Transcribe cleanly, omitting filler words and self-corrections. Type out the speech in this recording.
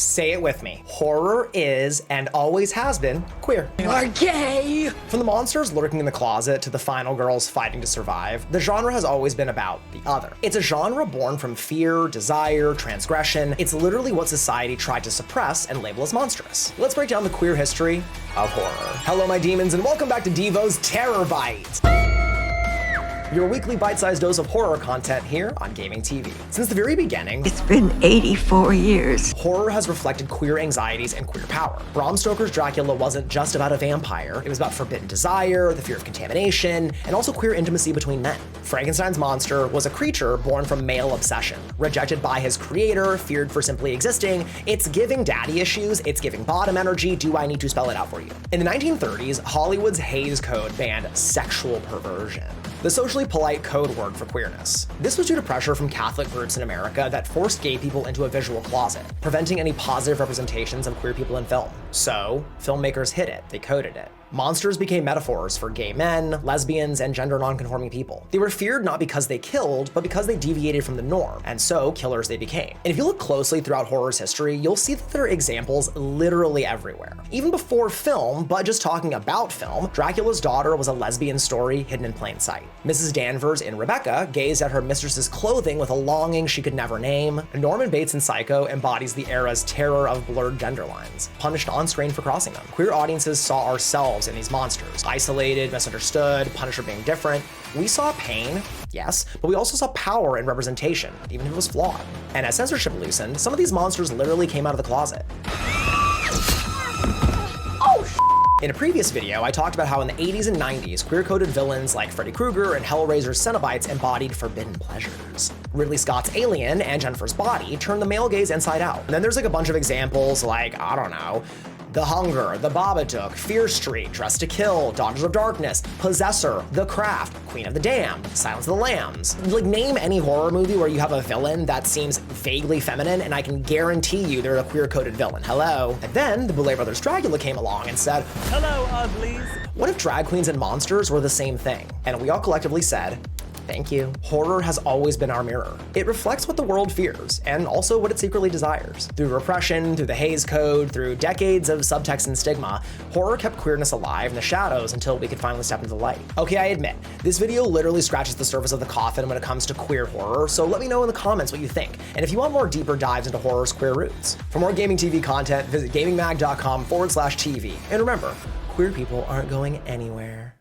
Say it with me. Horror is, and always has been, queer. You're gay! From the monsters lurking in the closet to the final girls fighting to survive, the genre has always been about the other. It's a genre born from fear, desire, transgression. It's literally what society tried to suppress and label as monstrous. Let's break down the queer history of horror. Hello, my demons, and welcome back to DeVo's Terror-Bytes, your weekly bite-sized dose of horror content here on Gayming TV. Since the very beginning, It's been 84 years. horror has reflected queer anxieties and queer power. Bram Stoker's Dracula wasn't just about a vampire, it was about forbidden desire, the fear of contamination, and also queer intimacy between men. Frankenstein's monster was a creature born from male obsession, rejected by his creator, feared for simply existing. It's giving daddy issues, it's giving bottom energy. Do I need to spell it out for you? In the 1930s, Hollywood's Hays Code banned sexual perversion, the socially polite code word for queerness. This was due to pressure from Catholic groups in America that forced gay people into a visual closet, preventing any positive representations of queer people in film. So, filmmakers hid it, they coded it. Monsters became metaphors for gay men, lesbians, and gender non-conforming people. They were feared not because they killed, but because they deviated from the norm, and so killers they became. And if you look closely throughout horror's history, you'll see that there are examples literally everywhere. Even before film, but just talking about film, Dracula's daughter was a lesbian story hidden in plain sight. Mrs. Danvers in Rebecca gazed at her mistress's clothing with a longing she could never name. Norman Bates in Psycho embodies the era's terror of blurred gender lines, punished on screen for crossing them. Queer audiences saw ourselves in these monsters, isolated, misunderstood, punished for being different. We saw pain, yes, but we also saw power and representation, even if it was flawed. And as censorship loosened, some of these monsters literally came out of the closet. In a previous video, I talked about how in the 80s and 90s, queer-coded villains like Freddy Krueger and Hellraiser's Cenobites embodied forbidden pleasures. Ridley Scott's Alien and Jennifer's Body turned the male gaze inside out. And then there's like a bunch of examples like, I don't know, The Hunger, The Babadook, Fear Street, Dressed to Kill, Daughters of Darkness, Possessor, The Craft, Queen of the Damned, Silence of the Lambs. Like, name any horror movie where you have a villain that seems vaguely feminine, and I can guarantee you they're a queer-coded villain. Hello? And then the Boulet Brothers' Dracula came along and said, "Hello, uglies." what if drag queens and monsters were the same thing? And we all collectively said, thank you. Horror has always been our mirror. It reflects what the world fears, and also what it secretly desires. Through repression, through the Hays Code, through decades of subtext and stigma, horror kept queerness alive in the shadows until we could finally step into the light. Okay, I admit, this video literally scratches the surface of the coffin when it comes to queer horror, so let me know in the comments what you think, and if you want more deeper dives into horror's queer roots. For more Gayming TV content, visit gamingmag.com/TV. And remember, queer people aren't going anywhere.